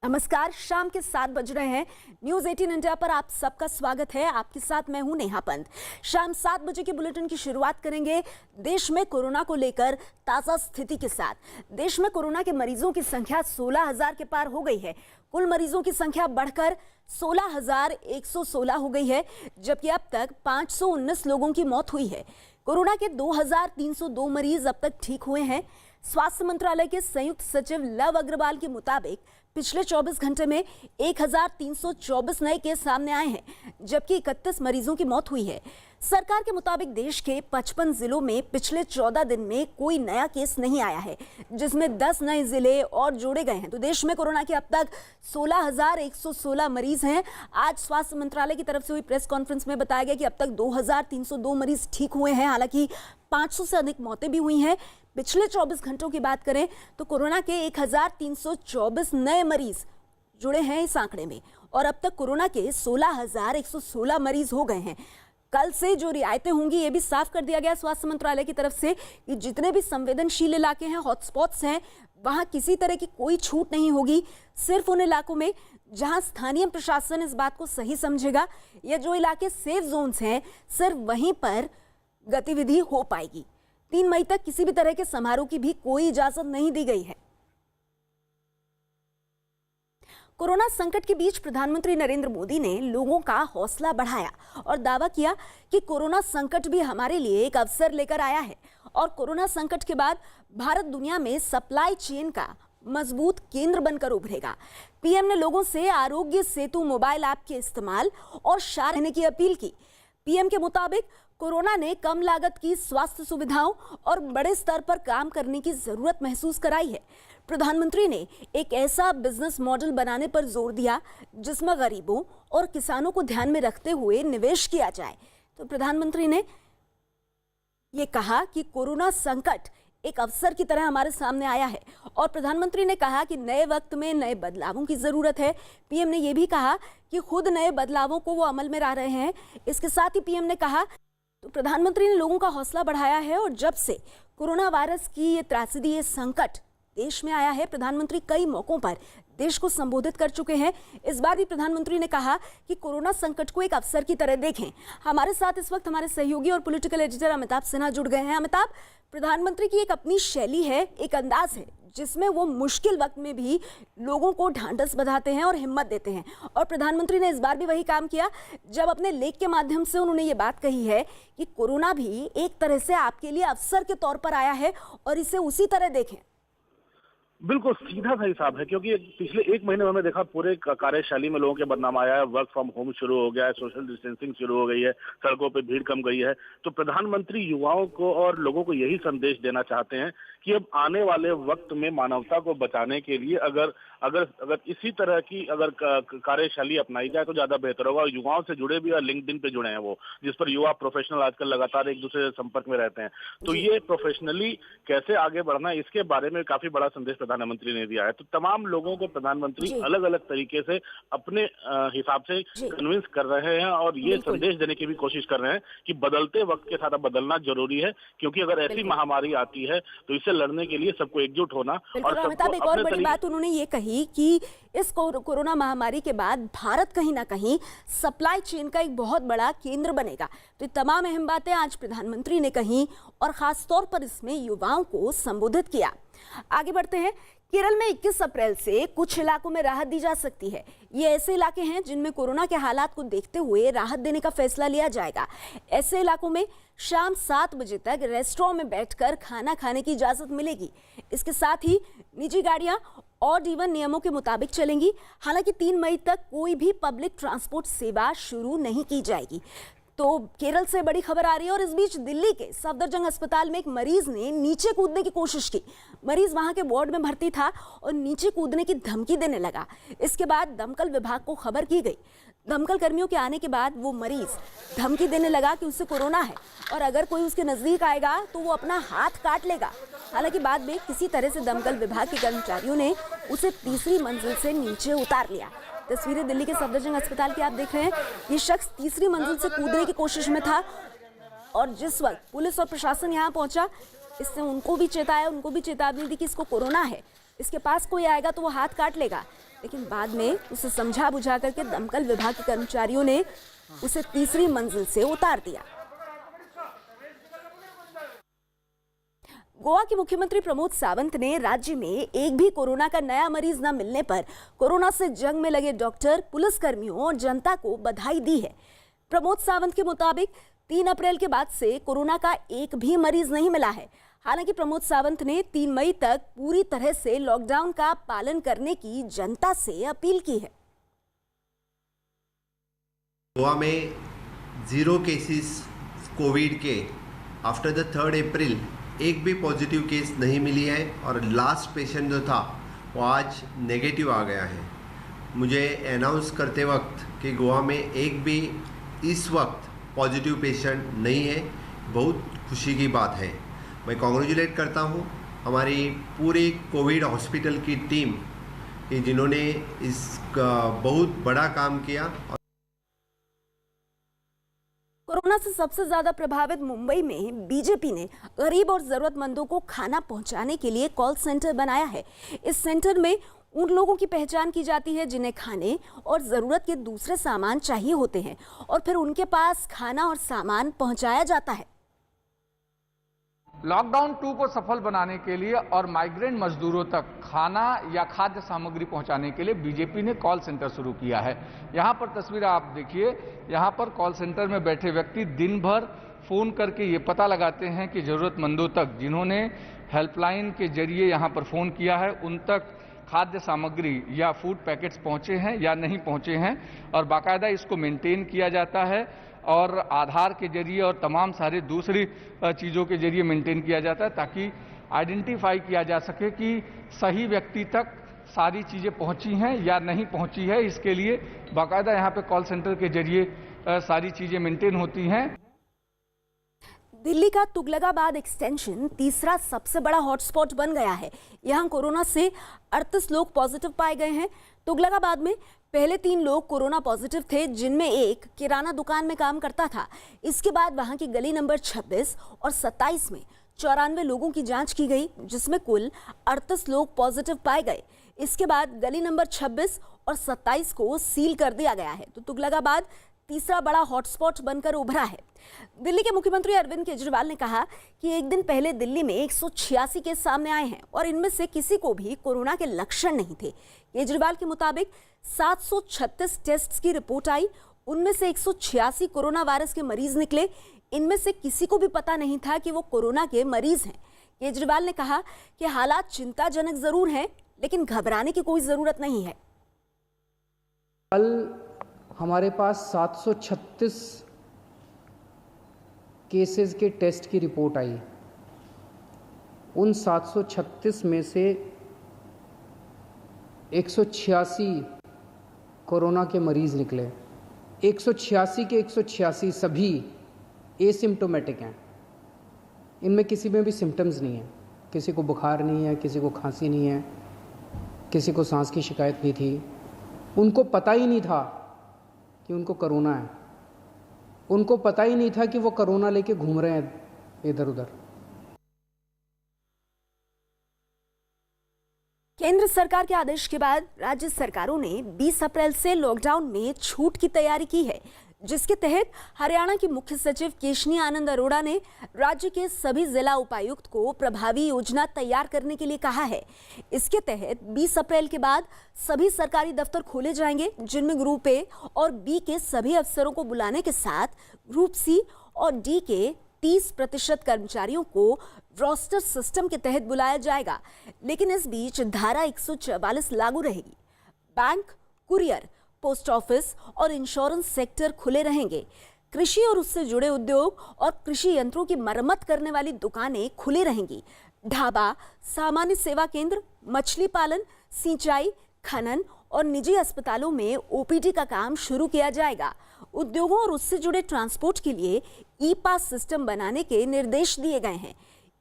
नमस्कार, शाम के 7 बज रहे हैं। न्यूज 18 इंडिया पर आप सबका स्वागत है। आपके साथ मैं हूं नेहा पंत। शाम 7 बजे के बुलेटिन की शुरुआत करेंगे देश में कोरोना को लेकर ताजा स्थिति के साथ। देश में कोरोना के मरीजों की संख्या 16,000 के पार हो गई है। कुल मरीजों की संख्या बढ़कर 16,116 हो गई है, जबकि अब तक 519 लोगों की मौत हुई है। कोरोना के 2,302 मरीज अब तक ठीक हुए हैं। स्वास्थ्य मंत्रालय के संयुक्त सचिव लव अग्रवाल के मुताबिक पिछले 24 घंटे में 1,324 नए केस सामने आए हैं, जबकि 31 मरीजों की मौत हुई है। सरकार के मुताबिक देश के 55 जिलों में पिछले 14 दिन में कोई नया केस नहीं आया है, जिसमें 10 नए जिले और जोड़े गए हैं। तो देश में कोरोना के अब तक 16,116 मरीज हैं। आज स्वास्थ्य मंत्रालय की तरफ से हुई प्रेस कॉन्फ्रेंस में बताया गया कि अब तक 2,302 मरीज ठीक हुए हैं। हालांकि 500 से अधिक मौतें भी हुई हैं। पिछले 24 घंटों की बात करें तो कोरोना के 1,324 नए मरीज जुड़े हैं इस आंकड़े में, और अब तक कोरोना के 16,116 मरीज हो गए हैं। कल से जो रियायतें होंगी ये भी साफ कर दिया गया स्वास्थ्य मंत्रालय की तरफ से कि जितने भी संवेदनशील इलाके हैं, हॉटस्पॉट्स हैं, वहां किसी तरह की कोई छूट नहीं होगी। सिर्फ उन इलाकों में जहां स्थानीय प्रशासन इस बात को सही समझेगा या जो इलाके सेफ जोन्स हैं, सिर्फ वहीं पर गतिविधि हो पाएगी। 3 मई तक किसी भी तरह के समारोह की भी कोई इजाजत नहीं दी गई है। कोरोना संकट के बीच प्रधानमंत्री नरेंद्र मोदी ने लोगों का हौसला बढ़ाया और दावा किया कि कोरोना संकट भी हमारे लिए एक अवसर लेकर आया है और कोरोना संकट के बाद भारत दुनिया में सप्लाई चेन का मजबूत केंद्र बनकर उभरेगा। पीएम ने लोगों से आरोग्य सेतु मोबाइल ऐप के इस्तेमाल और शांत रहने की अपील की। पीएम के मुताबिक कोरोना ने कम लागत की स्वास्थ्य सुविधाओं और बड़े स्तर पर काम करने की जरूरत महसूस कराई है। प्रधानमंत्री ने एक ऐसा बिजनेस मॉडल बनाने पर जोर दिया जिसमें गरीबों और किसानों को ध्यान में रखते हुए निवेश किया जाए। तो प्रधानमंत्री ने ये कहा कि कोरोना संकट एक अवसर की तरह हमारे सामने आया है और प्रधानमंत्री ने कहा कि नए वक्त में नए बदलावों की जरूरत है। पीएम ने यह भी कहा कि खुद नए बदलावों को वो अमल में ला रहे हैं। इसके साथ ही पीएम ने कहा, तो प्रधानमंत्री ने लोगों का हौसला बढ़ाया है और जब से कोरोना वायरस की ये त्रासदी, ये संकट देश में आया है, प्रधानमंत्री कई मौकों पर देश को संबोधित कर चुके हैं। इस बार भी प्रधानमंत्री ने कहा कि कोरोना संकट को एक अवसर की तरह देखें। हमारे साथ इस वक्त हमारे सहयोगी और पॉलिटिकल एडिटर अमिताभ सिन्हा जुड़ गए हैं। अमिताभ, प्रधानमंत्री की एक अपनी शैली है, एक अंदाज है जिसमें वो मुश्किल वक्त में भी लोगों को ढांढस बंधाते हैं और हिम्मत देते हैं, और प्रधानमंत्री ने इस बार भी वही काम किया जब अपने लेख के माध्यम से उन्होंने ये बात कही है कि कोरोना भी एक तरह से आपके लिए अवसर के तौर पर आया है और इसे उसी तरह देखें। बिल्कुल सीधा सा हिसाब है, क्योंकि पिछले 1 महीने में हमने देखा पूरे कार्यशैली में लोगों के बदनाम आया है। वर्क फ्रॉम होम शुरू हो गया है, सोशल डिस्टेंसिंग शुरू हो गई है, सड़कों पे भीड़ कम गई है। तो प्रधानमंत्री युवाओं को और लोगों को यही संदेश देना चाहते हैं कि अब आने वाले वक्त में मानवता को बचाने के लिए अगर इसी तरह की अगर कार्यशैली अपनाई जाए तो ज्यादा बेहतर होगा। और युवाओं से जुड़े भी और लिंक्डइन पे जुड़े हैं वो, जिस पर युवा प्रोफेशनल आजकल लगातार एक दूसरे से संपर्क में रहते हैं। तो ये प्रोफेशनली कैसे आगे बढ़ना है, इसके बारे में काफी बड़ा संदेश प्रधानमंत्री ने दिया है। तो तमाम लोगों को प्रधानमंत्री अलग अलग तरीके से अपने हिसाब से कन्विंस कर रहे हैं और ये संदेश देने की भी कोशिश कर रहे हैं कि बदलते वक्त के साथ बदलना जरूरी है, क्योंकि अगर ऐसी महामारी आती है तो इससे लड़ने के लिए सबको एकजुट होना। और अमिताभ, एक और बड़ी बात उन्होंने ये कही कि इस कोरोना महामारी के बाद भारत कहीं ना कहीं सप्लाई चेन का एक बहुत बड़ा केंद्र बनेगा। तो ये तमाम अहम बातें आज प्रधानमंत्री ने कही और खासतौर पर इसमें युवाओं को संबोधित किया। आगे बढ़ते हैं। केरल में 21 अप्रैल से कुछ इलाकों में राहत दी जा सकती है। ये ऐसे इलाके हैं जिनमें कोरोना के हालात को देखते हुए राहत देने का फैसला लिया जाएगा। ऐसे इलाकों में शाम 7 बजे तक रेस्टोरेंट में बैठकर खाना खाने की इजाजत मिलेगी। इसके साथ ही निजी गाड़ियां ऑड इवन नियमों के मुताबिक चलेंगी। हालांकि 3 मई तक कोई भी पब्लिक ट्रांसपोर्ट सेवा शुरू नहीं की जाएगी। तो केरल से बड़ी खबर आ रही है और इस बीच दिल्ली के सफदरजंग अस्पताल में एक मरीज ने नीचे कूदने की कोशिश की। मरीज वहां के वार्ड में भर्ती था और नीचे कूदने की धमकी देने लगा। इसके बाद दमकल विभाग को खबर की गई। दमकल कर्मियों के आने के बाद वो मरीज धमकी देने लगा कि उसे कोरोना है और अगर कोई उसके नजदीक आएगा तो वो अपना हाथ काट लेगा। हालांकि बाद में किसी तरह से दमकल विभाग के कर्मचारियों ने उसे तीसरी मंजिल से नीचे उतार लिया। तस्वीरें दिल्ली के सफदरजंग अस्पताल की आप देख रहे हैं। ये शख्स तीसरी मंजिल से कूदने की कोशिश में था और जिस वक्त पुलिस और प्रशासन यहाँ पहुंचा, इसने उनको भी चेताया, उनको भी चेतावनी दी कि इसको कोरोना है, इसके पास कोई आएगा तो वो हाथ काट लेगा। लेकिन बाद में उसे समझा बुझा करके दमकल विभाग के कर्मचारियों ने उसे तीसरी मंजिल से उतार दिया। गोवा के मुख्यमंत्री प्रमोद सावंत ने राज्य में एक भी कोरोना का नया मरीज न मिलने पर कोरोना से जंग में लगे डॉक्टर, पुलिसकर्मियों और जनता को बधाई दी है। प्रमोद सावंत के मुताबिक 3 अप्रैल के बाद से कोरोना का एक भी मरीज नहीं मिला है। हालांकि प्रमोद सावंत ने 3 मई तक पूरी तरह से लॉकडाउन का पालन करने की जनता से अपील की है। गोवा में 0 केसेस कोविड के आफ्टर द 3 अप्रैल एक भी पॉजिटिव केस नहीं मिली है और लास्ट पेशेंट जो था वो आज नेगेटिव आ गया है। मुझे अनाउंस करते वक्त कि गोवा में एक भी इस वक्त पॉजिटिव पेशेंट नहीं है, बहुत खुशी की बात है। मैं कॉन्ग्रेचुलेट करता हूँ हमारी पूरी कोविड हॉस्पिटल की टीम कि जिन्होंने इसका बहुत बड़ा काम किया। कोरोना से सबसे ज्यादा प्रभावित मुंबई में बीजेपी ने गरीब और जरूरतमंदों को खाना पहुंचाने के लिए कॉल सेंटर बनाया है। इस सेंटर में उन लोगों की पहचान की जाती है जिन्हें खाने और ज़रूरत के दूसरे सामान चाहिए होते हैं और फिर उनके पास खाना और सामान पहुंचाया जाता है। लॉकडाउन 2 को सफल बनाने के लिए और माइग्रेंट मजदूरों तक खाना या खाद्य सामग्री पहुंचाने के लिए बीजेपी ने कॉल सेंटर शुरू किया है। यहां पर तस्वीर आप देखिए, यहां पर कॉल सेंटर में बैठे व्यक्ति दिन भर फोन करके ये पता लगाते हैं कि जरूरतमंदों तक, जिन्होंने हेल्पलाइन के जरिए यहां पर फोन किया है, उन तक खाद्य सामग्री या फूड पैकेट्स पहुंचे हैं या नहीं पहुंचे हैं, और बाकायदा इसको मेंटेन किया जाता है और आधार के जरिए और तमाम सारे दूसरी चीज़ों के जरिए मेंटेन किया जाता है ताकि आइडेंटिफाई किया जा सके कि सही व्यक्ति तक सारी चीज़ें पहुंची हैं या नहीं पहुंची है। इसके लिए बाकायदा यहाँ पे कॉल सेंटर के जरिए सारी चीज़ें मेंटेन होती हैं। दिल्ली का तुगलकाबाद एक्सटेंशन तीसरा सबसे बड़ा हॉटस्पॉट बन गया है। यहाँ कोरोना से 38 लोग पॉजिटिव पाए गए हैं। तुगलकाबाद में पहले 3 लोग कोरोना पॉजिटिव थे, जिनमें एक किराना दुकान में काम करता था। इसके बाद वहां की गली नंबर 26 और 27 में 94 लोगों की जांच की गई, जिसमें कुल 38 लोग पॉजिटिव पाए गए। इसके बाद गली नंबर 26 और 27 को सील कर दिया गया है। तो तुगलकाबाद तीसरा बड़ा हॉटस्पॉट बनकर उभरा है। दिल्ली के मुख्यमंत्री अरविंद केजरीवाल ने कहा कि एक दिन पहले दिल्ली में 186 केस सामने आए हैं और इनमें से किसी को भी कोरोना के लक्षण नहीं थे। केजरीवाल के मुताबिक 736 टेस्ट्स की रिपोर्ट आई, उनमें से 186 कोरोना वायरस के मरीज निकले। इनमें से किसी को भी पता नहीं था कि वो कोरोना के मरीज हैं। केजरीवाल ने कहा कि हालात चिंताजनक जरूर हैं, लेकिन घबराने की कोई जरूरत नहीं है। कल हमारे पास 736 केसेस के टेस्ट की रिपोर्ट आई। उन 736 में से 186 कोरोना के मरीज निकले। 186 के 186 सभी एसिम्प्टोमेटिक हैं। इनमें किसी में भी सिम्टम्स नहीं है, किसी को बुखार नहीं है, किसी को खांसी नहीं है, किसी को सांस की शिकायत भी थी। उनको पता ही नहीं था कि उनको कोरोना है, उनको पता ही नहीं था कि वो कोरोना लेके घूम रहे हैं इधर उधर। केंद्र सरकार के आदेश के बाद राज्य सरकारों ने 20 अप्रैल से लॉकडाउन में छूट की तैयारी की है, जिसके तहत हरियाणा की मुख्य सचिव केशनी आनंद अरोड़ा ने राज्य के सभी जिला उपायुक्त को प्रभावी योजना तैयार करने के लिए कहा है। इसके तहत 20 अप्रैल के बाद सभी सरकारी दफ्तर खोले जाएंगे, जिनमें ग्रुप ए और बी के सभी अफसरों को बुलाने के साथ ग्रुप सी और डी के 30% कर्मचारियों को रोस्टर सिस्टम के तहत बुलाया जाएगा। लेकिन इस बीच धारा 144 लागू रहेगी। बैंक, कुरियर, पोस्ट ऑफिस और इंश्योरेंस सेक्टर खुले रहेंगे। कृषि और उससे जुड़े उद्योग और कृषि यंत्रों की मरम्मत करने वाली दुकानें खुली रहेंगी। ढाबा, सामान्य सेवा केंद्र, मछली पालन, सिंचाई, खनन और निजी अस्पतालों में ओपीडी का काम शुरू किया जाएगा। उद्योगों और उससे जुड़े ट्रांसपोर्ट के लिए ई पास सिस्टम बनाने के निर्देश दिए गए हैं।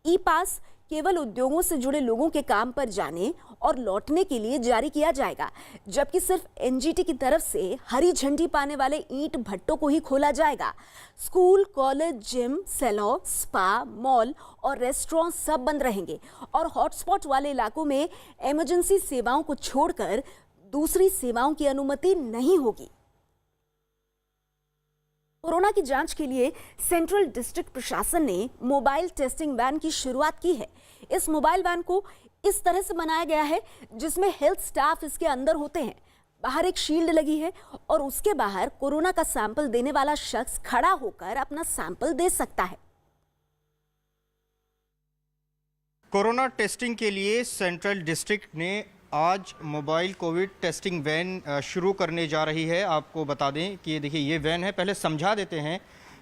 ई पास केवल उद्योगों से जुड़े लोगों के काम पर जाने और लौटने के लिए जारी किया जाएगा, जबकि सिर्फ एनजीटी की तरफ से हरी झंडी पाने वाले ईंट भट्टों को ही खोला जाएगा। School, college, gym, salon, spa, mall और रेस्टोरेंट सब बंद रहेंगे और हॉटस्पॉट वाले इलाकों में इमरजेंसी सेवाओं को छोड़कर दूसरी सेवाओं की अनुमति नहीं होगी। कोरोना की जांच के लिए सेंट्रल डिस्ट्रिक्ट प्रशासन ने मोबाइल टेस्टिंग वैन की शुरुआत की है। इस मोबाइल वैन को इस तरह से बनाया गया है जिसमें हेल्थ स्टाफ इसके अंदर होते हैं। बाहर एक शील्ड लगी है और उसके बाहर कोरोना का सैंपल देने वाला शख्स खड़ा होकर अपना सैंपल दे सकता है। कोरोना टेस्टिंग के लिए सेंट्रल डिस्ट्रिक्ट ने आज मोबाइल कोविड टेस्टिंग वैन शुरू करने जा रही है। आपको बता दें कि ये देखिए ये वैन है, पहले समझा देते हैं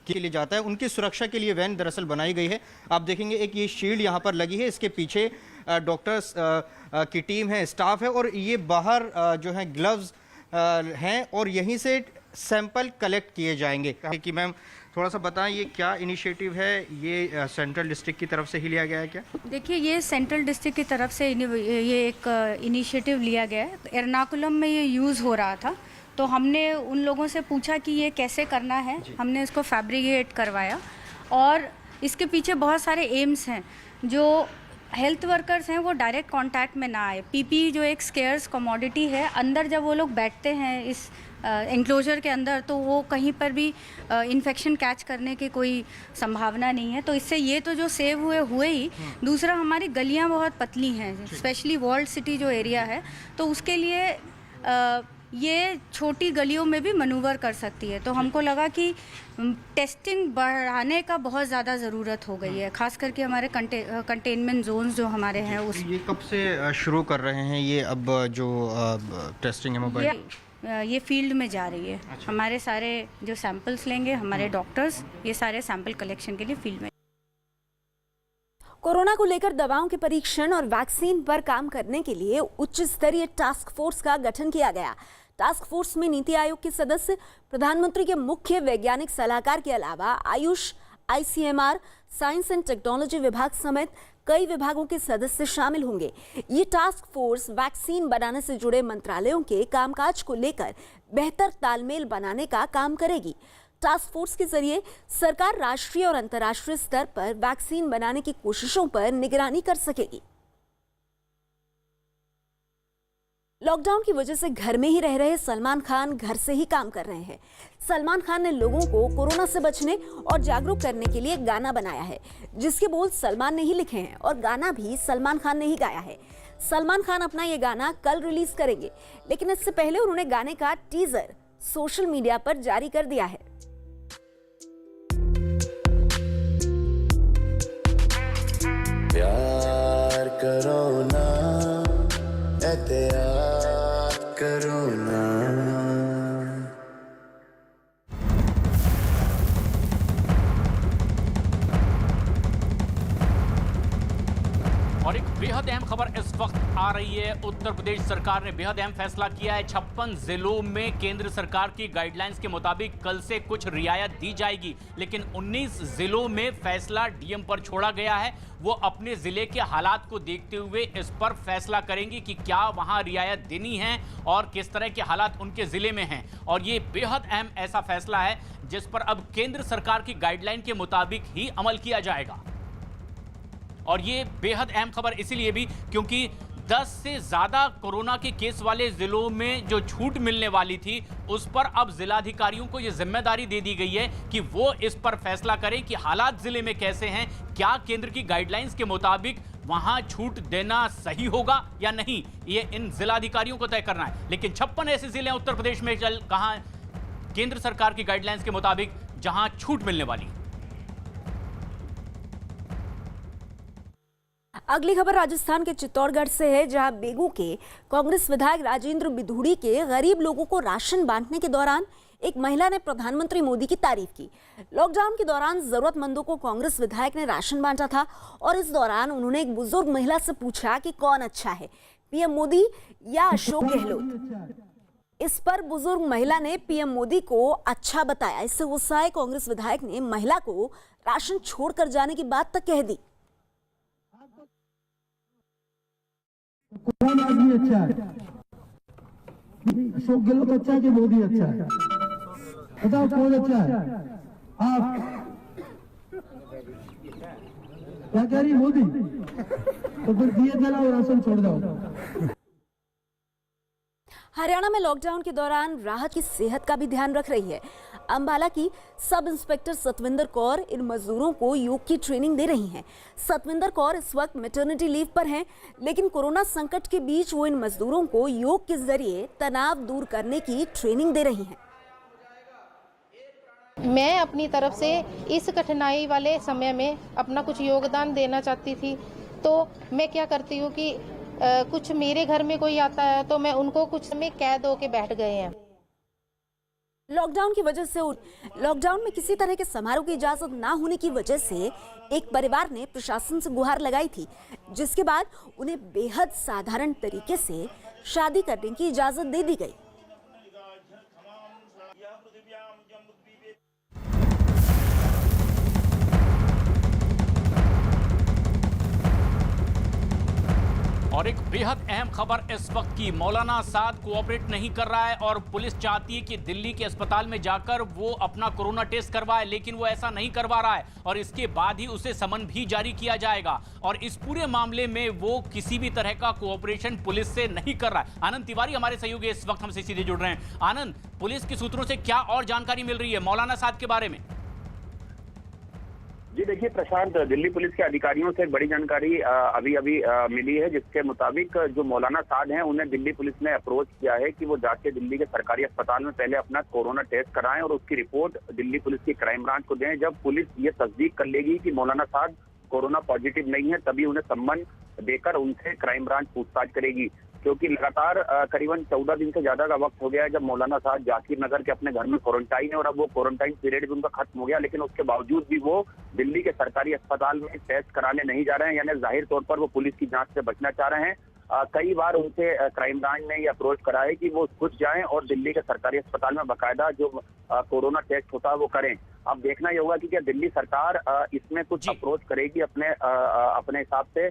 कि लिए जाता है। उनकी सुरक्षा के लिए वैन दरअसल बनाई गई है। आप देखेंगे एक ये शील्ड यहाँ पर लगी है, इसके पीछे डॉक्टर्स की टीम है, स्टाफ है और ये बाहर जो है ग्लव्स हैं और यहीं से सैंपल कलेक्ट किए जाएंगे। कि मैम थोड़ा सा बताएं ये क्या इनिशिएटिव है, ये सेंट्रल डिस्ट्रिक्ट की तरफ से ही लिया गया है क्या? देखिए ये सेंट्रल डिस्ट्रिक्ट की तरफ से ये एक इनिशिएटिव लिया गया है। एर्नाकुलम में ये यूज़ हो रहा था तो हमने उन लोगों से पूछा कि ये कैसे करना है, हमने इसको फैब्रिकेट करवाया और इसके पीछे बहुत सारे एम्स हैं। जो हेल्थ वर्कर्स हैं वो डायरेक्ट कांटेक्ट में ना आए। पीपी जो एक स्केयर्स कमोडिटी है, अंदर जब वो लोग बैठते हैं इस एंक्लोजर के अंदर तो वो कहीं पर भी इन्फेक्शन कैच करने की कोई संभावना नहीं है। तो इससे ये तो जो सेव हुए ही, दूसरा हमारी गलियां बहुत पतली हैं, स्पेशली वॉल्ड सिटी जो एरिया है तो उसके लिए ये छोटी गलियों में भी मनूवर कर सकती है। तो हमको लगा कि टेस्टिंग बढ़ाने का बहुत ज़्यादा ज़रूरत हो गई है, खास करके हमारे कंटेनमेंट जोन्स जो हमारे हैं उस। ये कब से शुरू कर रहे हैं ये अब जो टेस्टिंग है मोबाइल? ये फील्ड में जा रही है। अच्छा। हमारे सारे जो सैंपल्स लेंगे हमारे डॉक्टर्स, ये सारे सैंपल कलेक्शन के लिए फील्ड में। कोरोना को लेकर दवाओं के परीक्षण और वैक्सीन पर काम करने के लिए उच्च स्तरीय टास्क फोर्स का गठन किया गया। टास्क फोर्स में नीति आयोग के सदस्य, प्रधानमंत्री के मुख्य वैज्ञानिक सलाहकार के अलावा Ayush, ICMR, science and technology विभाग समेत कई विभागों के सदस्य शामिल होंगे। ये टास्क फोर्स वैक्सीन बनाने से जुड़े मंत्रालयों के कामकाज को लेकर बेहतर तालमेल बनाने का काम करेगी। टास्क फोर्स के जरिए सरकार राष्ट्रीय और अंतर्राष्ट्रीय स्तर पर वैक्सीन बनाने की कोशिशों पर निगरानी कर सकेगी। लॉकडाउन की वजह से घर में ही रह रहे सलमान खान घर से ही काम कर रहे हैं। सलमान खान ने लोगों को कोरोना से बचने और जागरूक करने के लिए गाना बनाया है, जिसके बोल सलमान ने ही लिखे हैं और गाना भी सलमान खान ने ही गाया है। सलमान खान अपना ये गाना कल रिलीज करेंगे, लेकिन इससे पहले उन्होंने गाने का टीजर सोशल मीडिया पर जारी कर दिया है। प्यार करो ना, एहतियात करो ना। और एक बेहद अहम खबर इस वक्त आ रही है। उत्तर प्रदेश सरकार ने बेहद अहम फैसला किया है। 56 जिलों में केंद्र सरकार की गाइडलाइंस के मुताबिक कल से कुछ रियायत दी जाएगी, लेकिन 19 जिलों में फैसला डीएम पर छोड़ा गया है। वो अपने जिले के हालात को देखते हुए इस पर फैसला करेंगे कि क्या वहां रियायत देनी है और किस तरह के हालात उनके जिले में हैं। और ये बेहद अहम ऐसा फैसला है जिस पर अब केंद्र सरकार की गाइडलाइन के मुताबिक ही अमल किया जाएगा। और ये बेहद अहम खबर इसीलिए भी क्योंकि 10 से ज्यादा कोरोना के केस वाले जिलों में जो छूट मिलने वाली थी उस पर अब जिलाधिकारियों को यह जिम्मेदारी दे दी गई है कि वो इस पर फैसला करें कि हालात जिले में कैसे हैं, क्या केंद्र की गाइडलाइंस के मुताबिक वहां छूट देना सही होगा या नहीं, ये इन जिलाधिकारियों को तय करना है। लेकिन 56 ऐसे जिले हैं उत्तर प्रदेश में कहां केंद्र सरकार की गाइडलाइंस के मुताबिक जहां छूट मिलने वाली। अगली खबर राजस्थान के चित्तौड़गढ़ से है, जहां बेगू के कांग्रेस विधायक राजेंद्र बिधूड़ी के गरीब लोगों को राशन बांटने के दौरान एक महिला ने प्रधानमंत्री मोदी की तारीफ की। लॉकडाउन के दौरान जरूरतमंदों को कांग्रेस विधायक ने राशन बांटा था और इस दौरान उन्होंने एक बुजुर्ग महिला से पूछा कि कौन अच्छा है, पीएम मोदी या अशोक गहलोत। इस पर बुजुर्ग महिला ने पीएम मोदी को अच्छा बताया। इससे गुस्साए कांग्रेस विधायक ने महिला को राशन छोड़कर जाने की बात तक कह दी। कौन आदमी अच्छा है? अशोक गहलोत अच्छा है कि मोदी अच्छा है? बताओ कौन अच्छा है? आप क्या कह रही मोदी? तो फिर दिए जलाओ, राशन छोड़ दो। हरियाणा में लॉकडाउन के दौरान राहत की सेहत का भी ध्यान रख रही है। अंबाला की सब इंस्पेक्टर सतविंदर कौर इन मजदूरों को योग की ट्रेनिंग दे रही हैं। सतविंदर कौर इस वक्त मैटरनिटी लीव पर हैं, लेकिन कोरोना संकट के बीच वो इन मजदूरों को योग के जरिए तनाव दूर करने की ट्रेनिंग दे रही हैं। मैं अपनी तरफ से इस कठिनाई वाले समय में अपना कुछ योगदान देना चाहती थी, तो मैं क्या करती हूँ कि कुछ मेरे घर में कोई आता है तो मैं उनको कुछ समय कैद होके बैठ गए हैं। लॉकडाउन की वजह से लॉकडाउन में किसी तरह के समारोह की इजाजत ना होने की वजह से एक परिवार ने प्रशासन से गुहार लगाई थी, जिसके बाद उन्हें बेहद साधारण तरीके से शादी करने की इजाजत दे दी गई। और एक बेहद अहम खबर इस वक्त की, मौलाना साद कोऑपरेट नहीं कर रहा है और पुलिस चाहती है कि दिल्ली के अस्पताल में जाकर वो अपना कोरोना टेस्ट करवाए, लेकिन वो ऐसा नहीं करवा रहा है और इसके बाद ही उसे समन भी जारी किया जाएगा। और इस पूरे मामले में वो किसी भी तरह का कोऑपरेशन पुलिस से नहीं कर रहा है। आनंद तिवारी हमारे सहयोगी इस वक्त हमसे सीधे जुड़ रहे हैं। आनंद, पुलिस के सूत्रों से क्या और जानकारी मिल रही है मौलाना साद के बारे में? जी देखिए प्रशांत, दिल्ली पुलिस के अधिकारियों से एक बड़ी जानकारी अभी मिली है, जिसके मुताबिक जो मौलाना साद हैं उन्हें दिल्ली पुलिस ने अप्रोच किया है कि वो जाके दिल्ली के सरकारी अस्पताल में पहले अपना कोरोना टेस्ट कराएं और उसकी रिपोर्ट दिल्ली पुलिस की क्राइम ब्रांच को दें। जब पुलिस ये तस्दीक कर लेगी कि मौलाना साद कोरोना पॉजिटिव नहीं है, तभी उन्हें सम्मन देकर उनसे क्राइम ब्रांच पूछताछ करेगी, क्योंकि लगातार करीबन 14 दिन से ज्यादा का वक्त हो गया है जब मौलाना साद जाकिर नगर के अपने घर में क्वारंटाइन है और अब वो क्वारंटाइन पीरियड भी उनका खत्म हो गया, लेकिन उसके बावजूद भी वो दिल्ली के सरकारी अस्पताल में टेस्ट कराने नहीं जा रहे हैं। यानी जाहिर तौर पर वो पुलिस की जांच से बचना चाह रहे हैं। कई बार उनसे क्राइम ब्रांच ने ये अप्रोच करा है कि वो खुद जाएं और दिल्ली के सरकारी अस्पताल में बाकायदा जो कोरोना टेस्ट होता है वो करें। अब देखना ये होगा कि क्या दिल्ली सरकार इसमें कुछ अप्रोच करेगी अपने हिसाब से,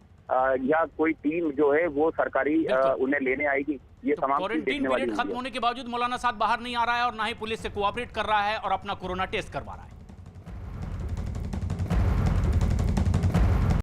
या कोई टीम जो है वो सरकारी उन्हें लेने आएगी। ये तमाम क्वारंटीन पीरियड खत्म होने के बावजूद मौलाना साद बाहर नहीं आ रहा है और ना ही पुलिस से कोऑपरेट कर रहा है और अपना कोरोना टेस्ट करवा रहा है।